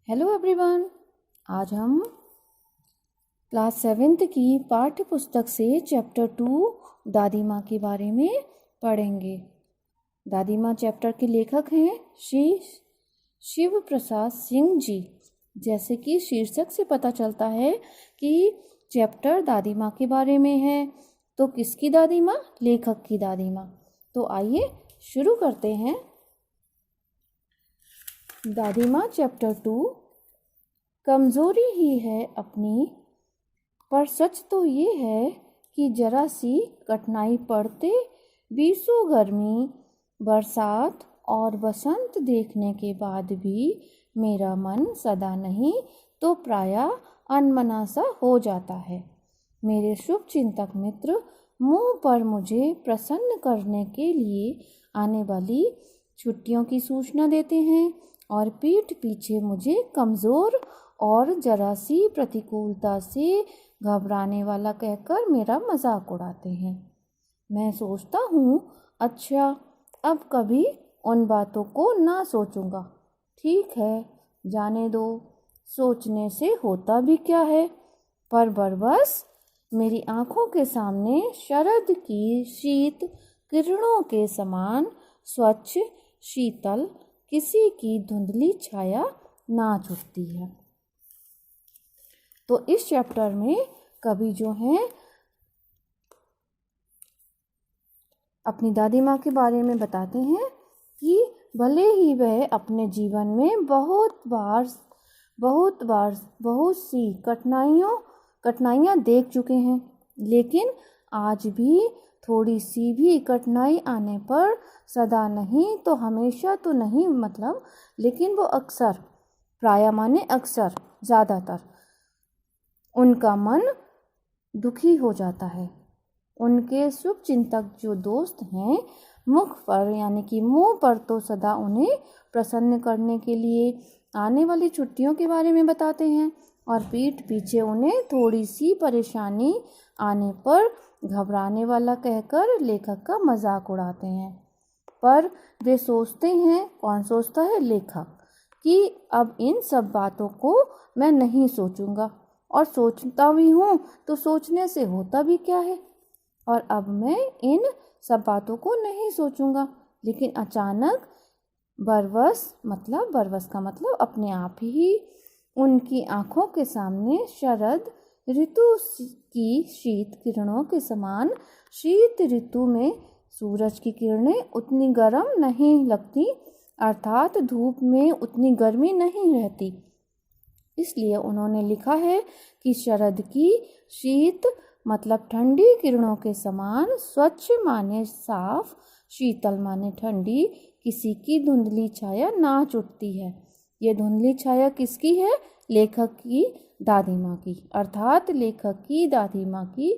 Hello everyone. आज हम class 7th की पाठ्य पुस्तक से चैप्टर 2 दादी माँ के बारे में पढ़ेंगे। दादी माँ चैप्टर के लेखक हैं श्री शिव प्रसाद सिंह जी। जैसे कि शीर्षक से पता चलता है कि चैप्टर दादी माँ के बारे में है, तो किसकी दादी माँ? लेखक की दादी माँ। तो आइए शुरू करते हैं। दादी माँ चैप्टर 2। कमज़ोरी ही है अपनी, पर सच तो ये है कि जरा सी कठिनाई पड़ते बीसों गर्मी, बरसात और बसंत देखने के बाद भी मेरा मन सदा नहीं तो प्रायः अनमना सा हो जाता है। मेरे शुभ चिंतक मित्र मुंह पर मुझे प्रसन्न करने के लिए आने वाली छुट्टियों की सूचना देते हैं और पीठ पीछे मुझे कमज़ोर और जरा सी प्रतिकूलता से घबराने वाला कहकर मेरा मजाक उड़ाते हैं। मैं सोचता हूँ, अच्छा अब कभी उन बातों को ना सोचूंगा। ठीक है, जाने दो, सोचने से होता भी क्या है। पर बरबस मेरी आंखों के सामने शरद की शीत किरणों के समान स्वच्छ शीतल किसी की धुंधली छाया नाच उठती है। तो इस चैप्टर में कवि जो हैं अपनी दादी माँ के बारे में बताते हैं कि भले ही वह अपने जीवन में बहुत सी कठिनाइयाँ देख चुके हैं, लेकिन आज भी थोड़ी सी भी कठिनाई आने पर सदा नहीं तो हमेशा तो नहीं लेकिन वो अक्सर, प्रायः माने अक्सर, ज़्यादातर उनका मन दुखी हो जाता है। उनके शुभ चिंतक जो दोस्त हैं मुख पर यानी कि मुंह पर तो सदा उन्हें प्रसन्न करने के लिए आने वाली छुट्टियों के बारे में बताते हैं और पीठ पीछे उन्हें थोड़ी सी परेशानी आने पर घबराने वाला कहकर लेखक का मजाक उड़ाते हैं। पर वे सोचते हैं, कौन सोचता है? लेखक, कि अब इन सब बातों को मैं नहीं सोचूंगा, और सोचता भी हूँ तो सोचने से होता भी क्या है। और अब मैं इन सब बातों को नहीं सोचूंगा। लेकिन अचानक बरबस का मतलब अपने आप ही उनकी आंखों के सामने शरद ऋतु की शीत किरणों के समान, शीत ऋतु में सूरज की किरणें उतनी गर्म नहीं लगती, अर्थात धूप में उतनी गर्मी नहीं रहती। इसलिए उन्होंने लिखा है कि शरद की शीत ठंडी किरणों के समान, स्वच्छ माने साफ, शीतल माने ठंडी किसी की धुंधली छाया नाच उठती है। ये धुंधली छाया किसकी है? लेखक की दादी माँ की, अर्थात लेखक की दादी माँ की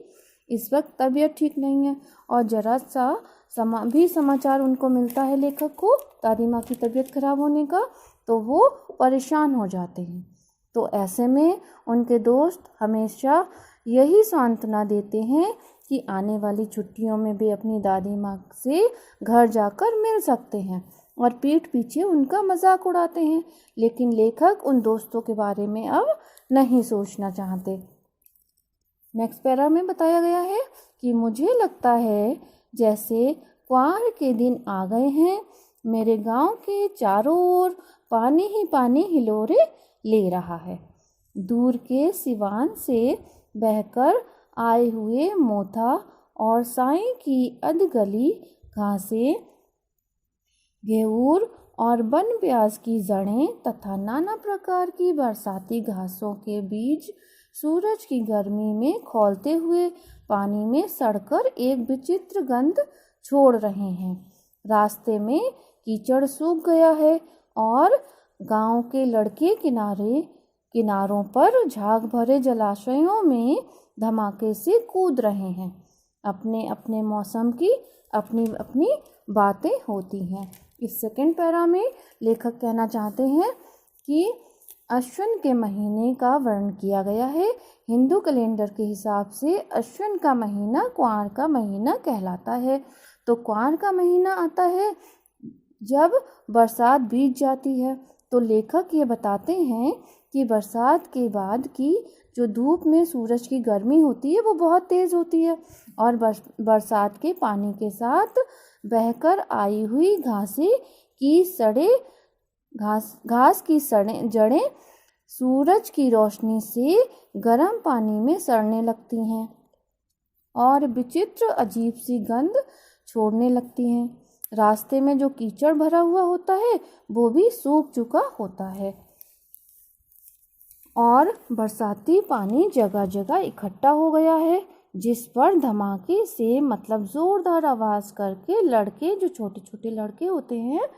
इस वक्त तबीयत ठीक नहीं है और जरा सा समाचार उनको मिलता है लेखक को दादी माँ की तबीयत खराब होने का, तो वो परेशान हो जाते हैं। तो ऐसे में उनके दोस्त हमेशा यही सांत्वना देते हैं कि आने वाली छुट्टियों में भी अपनी दादी माँ से घर जाकर मिल सकते हैं और पीठ पीछे उनका मजाक उड़ाते हैं। लेकिन लेखक उन दोस्तों के बारे में अब नहीं सोचना चाहते। नेक्स्ट पैरा में बताया गया है कि मुझे लगता है जैसे क्वार के दिन आ गए हैं। मेरे गांव के चारों ओर पानी ही पानी हिलोरे ले रहा है। दूर के सिवान से बहकर आए हुए मोथा और साई की अधगली घासें, घेऊर और वन प्याज की जड़ें तथा नाना प्रकार की बरसाती घासों के बीज सूरज की गर्मी में खौलते हुए पानी में सड़कर एक विचित्र गंध छोड़ रहे हैं। रास्ते में कीचड़ सूख गया है और गांव के लड़के किनारों पर झाग भरे जलाशयों में धमाके से कूद रहे हैं। अपने अपने मौसम की अपनी अपनी बातें होती हैं। इस सेकंड पैरा में लेखक कहना चाहते हैं कि अश्विन के महीने का वर्णन किया गया है। हिंदू कैलेंडर के हिसाब से अश्विन का महीना क्वार का महीना कहलाता है। तो क्वार का महीना आता है जब बरसात बीत जाती है तो लेखक ये बताते हैं कि बरसात के बाद की जो धूप में सूरज की गर्मी होती है वो बहुत तेज़ होती है और बरसात के पानी के साथ बहकर आई हुई घास की जड़ें सूरज की रोशनी से गर्म पानी में सड़ने लगती हैं और विचित्र अजीब सी गंध छोड़ने लगती हैं। रास्ते में जो कीचड़ भरा हुआ होता है वो भी सूख चुका होता है और बरसाती पानी जगह जगह इकट्ठा हो गया है, जिस पर धमाके से मतलब ज़ोरदार आवाज़ करके लड़के, जो छोटे छोटे लड़के होते हैं,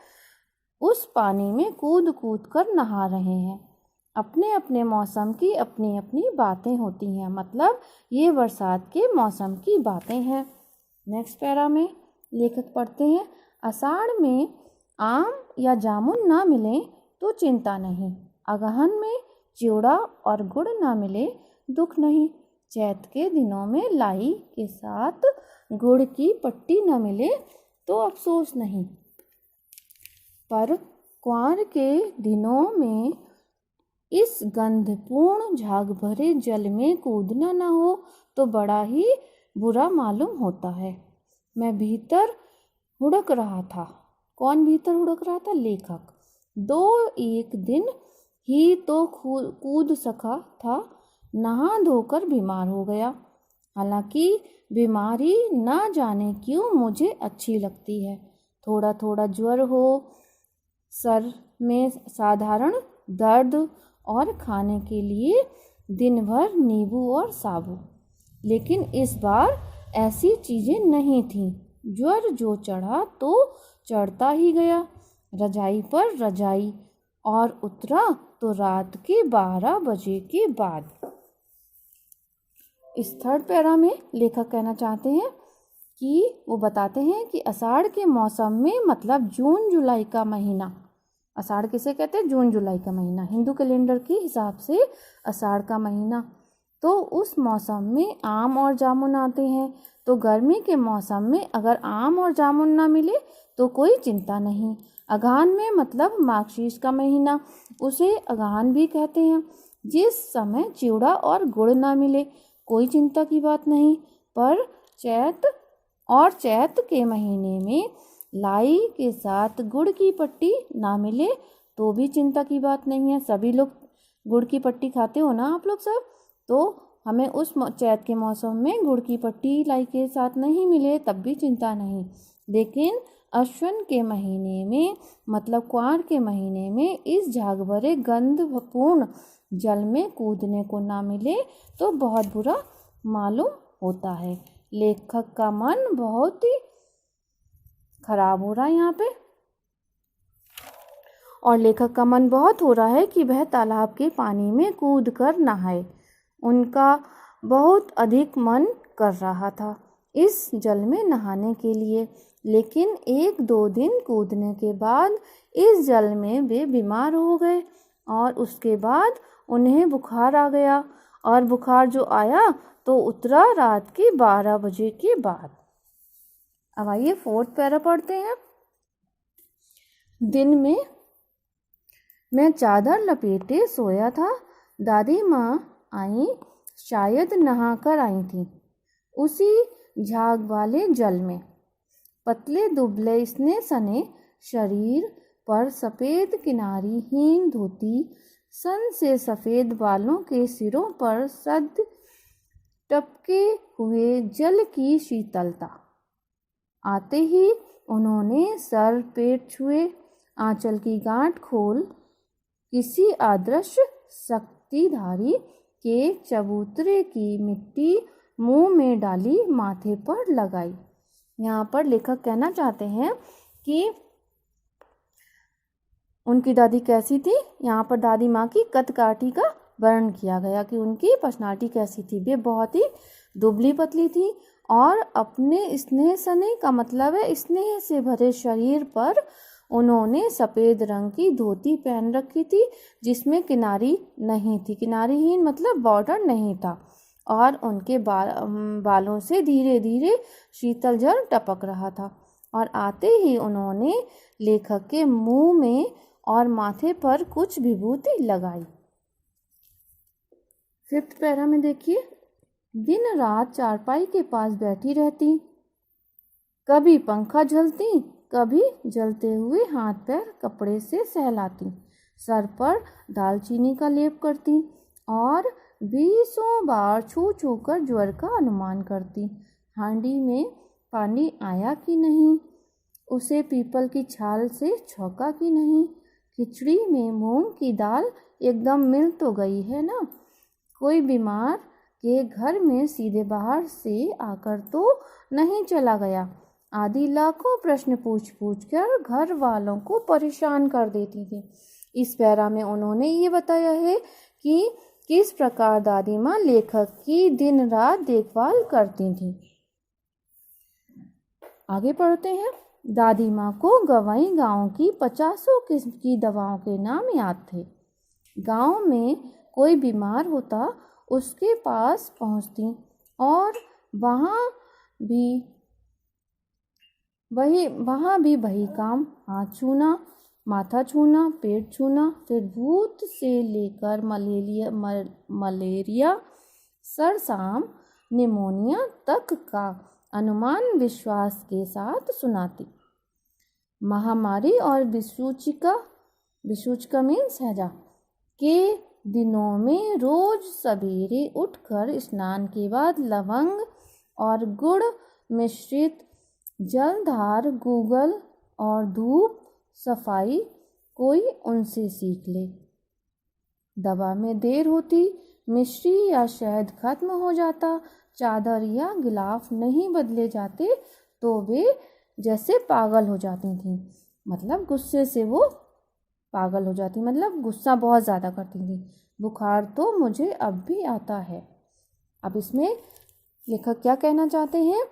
उस पानी में कूद कूद कर नहा रहे हैं। अपने अपने मौसम की अपनी अपनी बातें होती हैं, मतलब ये बरसात के मौसम की बातें हैं। नेक्स्ट पैरा में लेखक पढ़ते हैं, आषाढ़ में आम या जामुन ना मिले तो चिंता नहीं, अगहन में चिवड़ा और गुड़ ना मिले दुख नहीं, चैत के दिनों में लाई के साथ गुड़ की पट्टी न मिले तो अफसोस नहीं, पर कुंवार के दिनों में इस गंधपूर्ण झाग भरे जल में कूदना न हो तो बड़ा ही बुरा मालूम होता है। मैं भीतर हुड़क रहा था। कौन भीतर हुड़क रहा था? लेखक। एक दिन ही तो कूद सका था, नहा धोकर बीमार हो गया। हालांकि बीमारी ना जाने क्यों मुझे अच्छी लगती है। थोड़ा थोड़ा ज्वर हो, सर में साधारण दर्द और खाने के लिए दिन भर नींबू और साबु। लेकिन इस बार ऐसी चीज़ें नहीं थीं। ज्वर जो चढ़ा तो चढ़ता ही गया, रजाई पर रजाई, और उतरा तो रात के 12 बजे के बाद। इस थर्ड पैरा में लेखक कहना चाहते हैं कि वो बताते हैं कि आषाढ़ के मौसम में मतलब जून जुलाई का महीना, आषाढ़ किसे कहते हैं? जून जुलाई का महीना, हिंदू कैलेंडर के हिसाब से आषाढ़ का महीना। तो उस मौसम में आम और जामुन आते हैं। तो गर्मी के मौसम में अगर आम और जामुन ना मिले तो कोई चिंता नहीं। अगहन में मतलब मार्गशीर्ष का महीना, उसे अगहन भी कहते हैं, जिस समय चिवड़ा और गुड़ ना मिले कोई चिंता की बात नहीं। पर चैत के महीने में लाई के साथ गुड़ की पट्टी ना मिले तो भी चिंता की बात नहीं है। सभी लोग गुड़ की पट्टी खाते हो ना आप लोग सब, तो हमें उस चैत के मौसम में गुड़ की पट्टी लाई के साथ नहीं मिले तब भी चिंता नहीं। लेकिन अश्विन के महीने में मतलब कुंवार के महीने में इस झाग भरे गंधपूर्ण जल में कूदने को ना मिले तो बहुत बुरा मालूम होता है। लेखक का मन बहुत ही खराब हो रहा है यहाँ पे, और लेखक का मन बहुत हो रहा है कि वह तालाब के पानी में कूद कर नहाए। उनका बहुत अधिक मन कर रहा था इस जल में नहाने के लिए, लेकिन 1-2 दिन कूदने के बाद इस जल में वे बीमार हो गए और उसके बाद उन्हें बुखार आ गया, और बुखार जो आया तो उतरा रात के 12 बजे के बाद। अब आइए फोर्थ पैरा पढ़ते हैं। दिन में मैं चादर लपेटे सोया था, दादी माँ आई, शायद नहा कर आई थी। उसी झाग वाले जल में पतले दुबले स्नेह सने शरीर पर सफ़ेद किनारीहीन धोती, सन से सफ़ेद बालों के सिरों पर सद टपके हुए जल की शीतलता। आते ही उन्होंने सर पेट छुए, आंचल की गांठ खोल किसी अदृश्य शक्तिधारी के चबूतरे की मिट्टी मुंह में डाली, माथे पर लगाई। यहाँ पर लेखक कहना चाहते हैं कि उनकी दादी कैसी थी। यहाँ पर दादी माँ की कदकाठी का वर्णन किया गया कि उनकी पर्सनालिटी कैसी थी। वे बहुत ही दुबली पतली थी और अपने स्नेह सने का मतलब है स्नेह से भरे शरीर पर उन्होंने सफ़ेद रंग की धोती पहन रखी थी जिसमें किनारी नहीं थी, किनारीहीन मतलब बॉर्डर नहीं था, और उनके बालों से धीरे धीरे शीतल जल टपक रहा था। और आते ही उन्होंने लेखक के मुंह में और माथे पर कुछ विभूति लगाई। 5th पैरा में देखिए, दिन रात चारपाई के पास बैठी रहती, कभी पंखा झलती, कभी जलते हुए हाथ पैर कपड़े से सहलाती, सर पर दालचीनी का लेप करती और 20 बार छू छू कर ज्वर का अनुमान करती। हांडी में पानी आया कि नहीं, उसे पीपल की छाल से छौंका कि नहीं, खिचड़ी में मूंग की दाल एकदम मिल तो गई है ना, कोई बीमार के घर में सीधे बाहर से आकर तो नहीं चला गया, आदि लाखों प्रश्न पूछ पूछ कर घर वालों को परेशान कर देती थी। इस पैरा में उन्होंने ये बताया है कि किस प्रकार दादी माँ लेखक की दिन रात देखभाल करती थी। आगे पढ़ते हैं। दादी माँ को गवाई गांव की 50 किस्म की दवाओं के नाम याद थे। गांव में कोई बीमार होता उसके पास पहुँचती और वहाँ भी वही काम, हाथ छूना, माथा छूना, पेट छूना, फिर भूत से लेकर मलेरिया, सरसाम, निमोनिया तक का अनुमान विश्वास के साथ सुनाती। महामारी और विसूचिका मीन्स हैजा के दिनों में रोज सवेरे उठकर स्नान के बाद लवंग और गुड़ मिश्रित जलधार, गूगल और धूप सफाई कोई उनसे सीख ले। दवा में देर होती, मिश्री या शहद खत्म हो जाता, चादर या गिलाफ नहीं बदले जाते तो वे जैसे पागल हो जाती थीं। मतलब गुस्से से वो पागल हो जाती, मतलब गुस्सा बहुत ज़्यादा करती थी। बुखार तो मुझे अब भी आता है। अब इसमें लेखक क्या कहना चाहते हैं?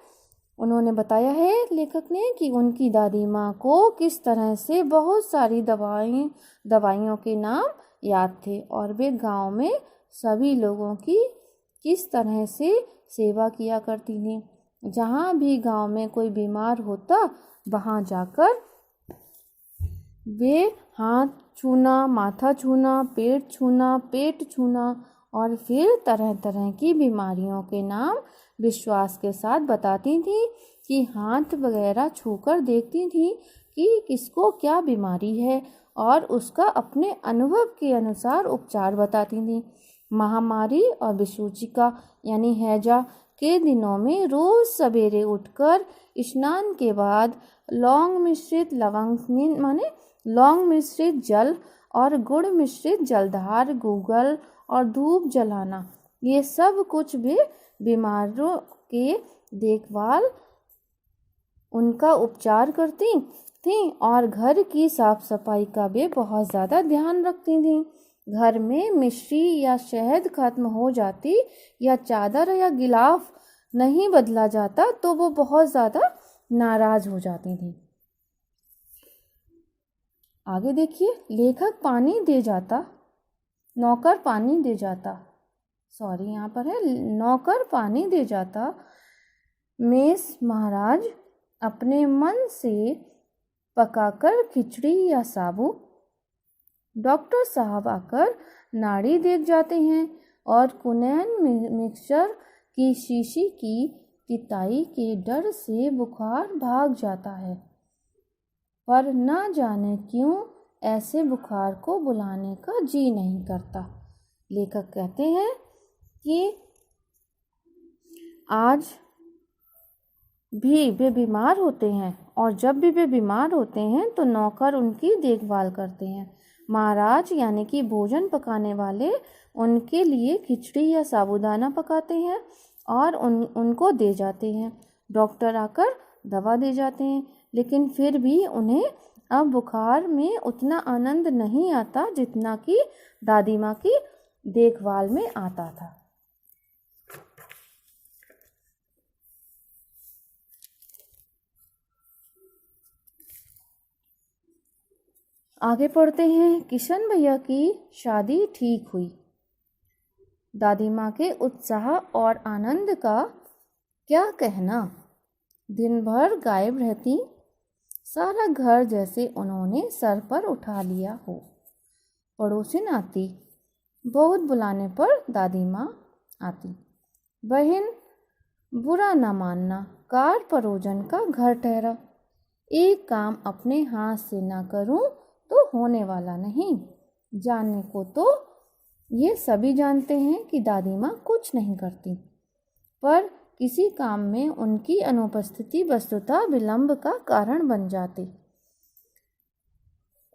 उन्होंने बताया है लेखक ने कि उनकी दादी माँ को किस तरह से बहुत सारी दवाइयों के नाम याद थे और वे गांव में सभी लोगों की किस तरह से सेवा किया करती थी। जहाँ भी गांव में कोई बीमार होता वहाँ जाकर वे हाथ छूना, माथा छूना, पेट छूना और फिर तरह तरह की बीमारियों के नाम विश्वास के साथ बताती थी कि हाथ वगैरह छूकर देखती थी कि किसको क्या बीमारी है और उसका अपने अनुभव के अनुसार उपचार बताती थी। महामारी और विसूचिका यानी हैजा के दिनों में रोज सवेरे उठकर स्नान के बाद लौंग मिश्रित जल और गुड़ मिश्रित जलधार, गूगल और धूप जलाना, ये सब कुछ वे बीमारों के देखभाल उनका उपचार करती थी और घर की साफ सफाई का वे बहुत ज़्यादा ध्यान रखती थी। घर में मिश्री या शहद खत्म हो जाती या चादर या गिलाफ नहीं बदला जाता तो वो बहुत ज़्यादा नाराज हो जाती थी। आगे देखिए, लेखक पानी दे जाता, नौकर पानी दे जाता, यहाँ पर है नौकर पानी दे जाता, मेस महाराज अपने मन से पकाकर खिचड़ी या साबू, डॉक्टर साहब आकर नाड़ी देख जाते हैं और कुनैन मिक्सचर की शीशी की तिताई के डर से बुखार भाग जाता है, पर ना जाने क्यों ऐसे बुखार को बुलाने का जी नहीं करता। लेखक कहते हैं कि आज भी वे बीमार होते हैं और जब भी वे बीमार होते हैं तो नौकर उनकी देखभाल करते हैं। महाराज यानी कि भोजन पकाने वाले उनके लिए खिचड़ी या साबूदाना पकाते हैं और उनको दे जाते हैं। डॉक्टर आकर दवा दे जाते हैं, लेकिन फिर भी उन्हें अब बुखार में उतना आनंद नहीं आता जितना कि दादी माँ की देखभाल में आता था। आगे पढ़ते हैं। किशन भैया की शादी ठीक हुई। दादी माँ के उत्साह और आनंद का क्या कहना। दिन भर गायब रहती, सारा घर जैसे उन्होंने सर पर उठा लिया हो। पड़ोसिन आती, बहुत बुलाने पर दादी माँ आती। बहन, बुरा न मानना, कार परोजन का घर ठहरा। एक काम अपने हाथ से ना करूं तो होने वाला नहीं। जानने को तो ये सभी जानते हैं कि दादी माँ कुछ नहीं करती, पर किसी काम में उनकी अनुपस्थिति वस्तुतः विलंब का कारण बन जाती।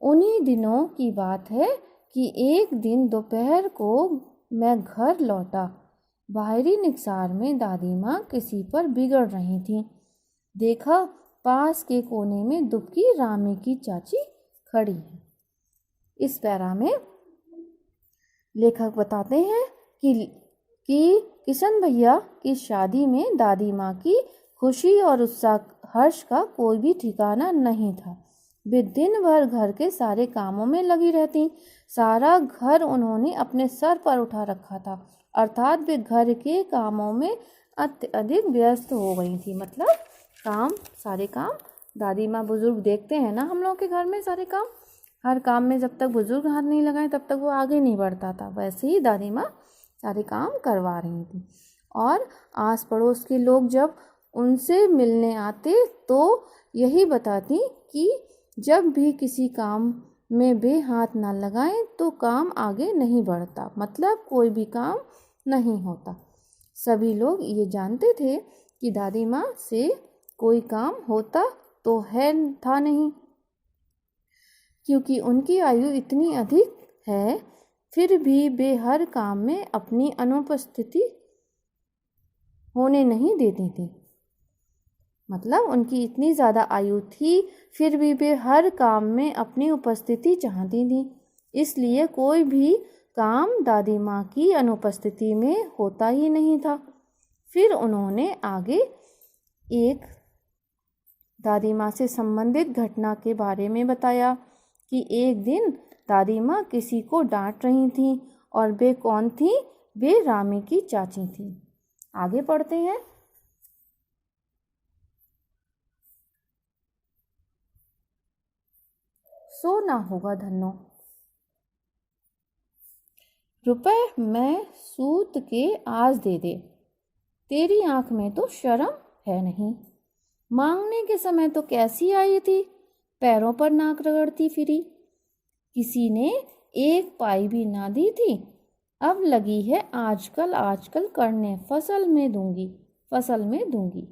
उन्हीं दिनों की बात है कि एक दिन दोपहर को मैं घर लौटा। बाहरी निकसार में दादी माँ किसी पर बिगड़ रही थी। देखा, पास के कोने में दुबकी रामी की चाची खड़ी है। इस पैरा में लेखक बताते हैं कि किशन भैया की शादी में दादी माँ की खुशी और उत्साह हर्ष का कोई भी ठिकाना नहीं था। वे दिन भर घर के सारे कामों में लगी रहती। सारा घर उन्होंने अपने सर पर उठा रखा था, अर्थात वे घर के कामों में अत्यधिक व्यस्त हो गई थी। मतलब सारे काम दादी माँ बुजुर्ग देखते हैं ना हम लोगों के घर में सारे काम। हर काम में जब तक बुजुर्ग हाथ नहीं लगाए तब तक वो आगे नहीं बढ़ता था। वैसे ही दादी माँ सारे काम करवा रही थी। और आस पड़ोस के लोग जब उनसे मिलने आते तो यही बताती कि जब भी किसी काम में वे हाथ ना लगाएं तो काम आगे नहीं बढ़ता, मतलब कोई भी काम नहीं होता। सभी लोग ये जानते थे कि दादी माँ से कोई काम होता तो था नहीं, क्योंकि उनकी आयु इतनी अधिक है, फिर भी वे हर काम में अपनी अनुपस्थिति होने नहीं देती थी। मतलब उनकी इतनी ज़्यादा आयु थी, फिर भी वे हर काम में अपनी उपस्थिति चाहती थी। इसलिए कोई भी काम दादी माँ की अनुपस्थिति में होता ही नहीं था। फिर उन्होंने आगे एक दादी माँ से संबंधित घटना के बारे में बताया कि एक दिन दादी माँ किसी को डांट रही थी, और वे कौन थी? वे रामी की चाची थी। आगे पढ़ते हैं। सो ना होगा धन्नो, रुपए मैं सूत के आज दे दे। तेरी आंख में तो शर्म है नहीं। मांगने के समय तो कैसी आई थी, पैरों पर नाक रगड़ती फिरी। किसी ने एक पाई भी ना दी थी। अब लगी है आजकल करने, फसल में दूंगी।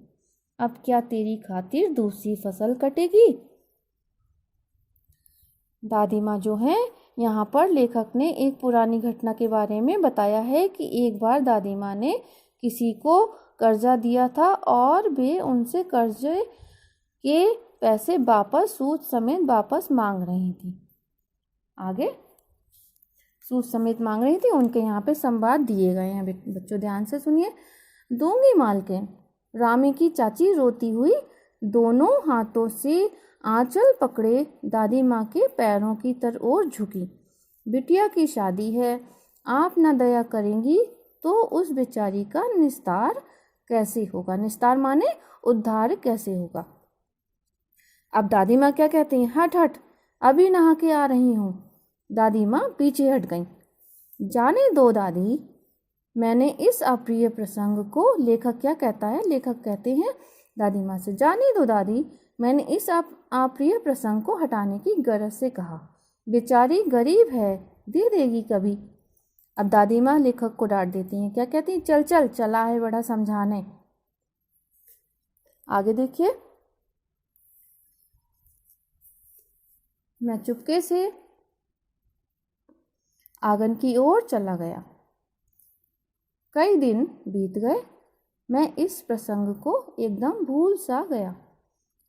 अब क्या तेरी खातिर दूसरी फसल कटेगी? दादी माँ जो है, यहाँ पर लेखक ने एक पुरानी घटना के बारे में बताया है कि एक बार दादी माँ ने किसी को कर्जा दिया था और वे उनसे कर्जे के पैसे वापस सूद समेत वापस मांग रही थी। आगे सूद समेत मांग रही थी। उनके यहाँ पे संवाद दिए गए हैं, बच्चों ध्यान से सुनिए। दूंगी मालकिन, रामी की चाची रोती हुई दोनों हाथों से आंचल पकड़े दादी माँ के पैरों की ओर झुकी। बिटिया की शादी है, आप न दया करेंगी तो उस बेचारी का निस्तार कैसे होगा? निस्तार माने उद्धार कैसे होगा? अब दादी माँ क्या कहती हैं? हट हट, अभी नहा के आ रही हूँ। दादी माँ पीछे हट गईं। जाने दो दादी, मैंने इस अप्रिय प्रसंग को, लेखक क्या कहता है? लेखक कहते हैं दादी माँ से, जाने दो दादी, मैंने इस अप्रिय प्रसंग को हटाने की गरज से कहा। बेचारी गरीब है, दे देगी कभी। अब दादी माँ लेखक को डांट देती हैं। क्या कहती हैं? चल चल, चला है बड़ा समझाने। आगे देखिए। मैं चुपके से आंगन की ओर चला गया। कई दिन बीत गए, मैं इस प्रसंग को एकदम भूल सा गया।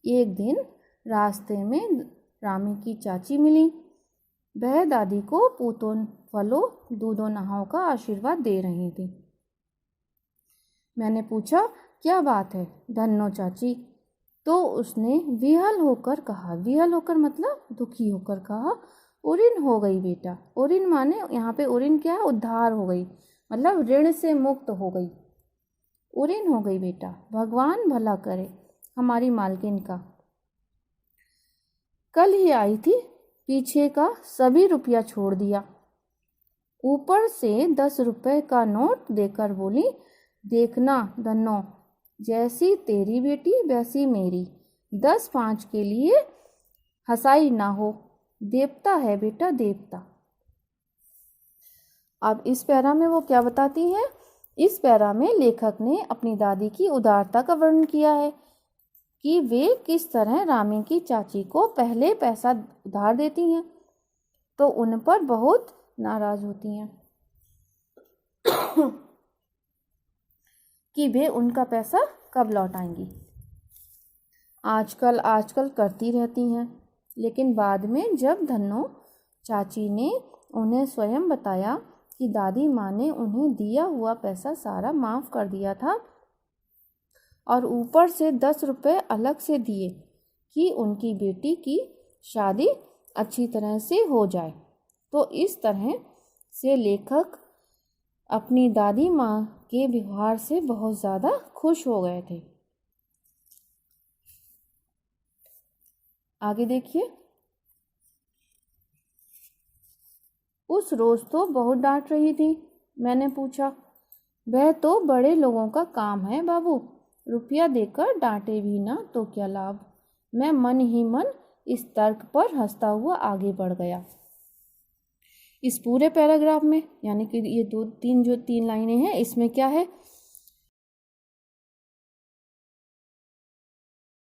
एक दिन रास्ते में रामी की चाची मिली। वह दादी को पूतों फलों दूधों नहाओं का आशीर्वाद दे रही थी। मैंने पूछा, क्या बात है धन्नो चाची? तो उसने विहल होकर कहा, विहल होकर मतलब दुखी होकर कहा, उरिन हो गई बेटा। उरिन माने यहाँ पे उरिन क्या है? उद्धार हो गई, मतलब ऋण से मुक्त हो गई। उरिन हो गई बेटा, भगवान भला करे हमारी मालकिन का। कल ही आई थी, पीछे का सभी रुपया छोड़ दिया। ऊपर से 10 रुपए का नोट देकर बोली, देखना धन्नो, जैसी तेरी बेटी वैसी मेरी, 10-5 के लिए हंसाई ना हो, देवता है बेटा देवता। अब इस पैरा में वो क्या बताती हैं? इस पैरा में लेखक ने अपनी दादी की उदारता का वर्णन किया है कि वे किस तरह रामी की चाची को पहले पैसा उधार देती हैं तो उन पर बहुत नाराज होती हैं कि वे उनका पैसा कब लौटाएंगी। आजकल करती रहती हैं, लेकिन बाद में जब धन्नो चाची ने उन्हें स्वयं बताया कि दादी माँ ने उन्हें दिया हुआ पैसा सारा माफ़ कर दिया था और ऊपर से 10 रुपए अलग से दिए कि उनकी बेटी की शादी अच्छी तरह से हो जाए, तो इस तरह से लेखक अपनी दादी माँ के व्यवहार से बहुत ज़्यादा खुश हो गए थे। आगे देखिए। उस रोज़ तो बहुत डांट रही थी। मैंने पूछा, वह तो बड़े लोगों का काम है बाबू, रुपया देकर डांटे भी ना तो क्या लाभ। मैं मन ही मन इस तर्क पर हंसता हुआ आगे बढ़ गया। इस पूरे पैराग्राफ में यानी कि ये 2-3 जो 3 लाइनें हैं, इसमें क्या है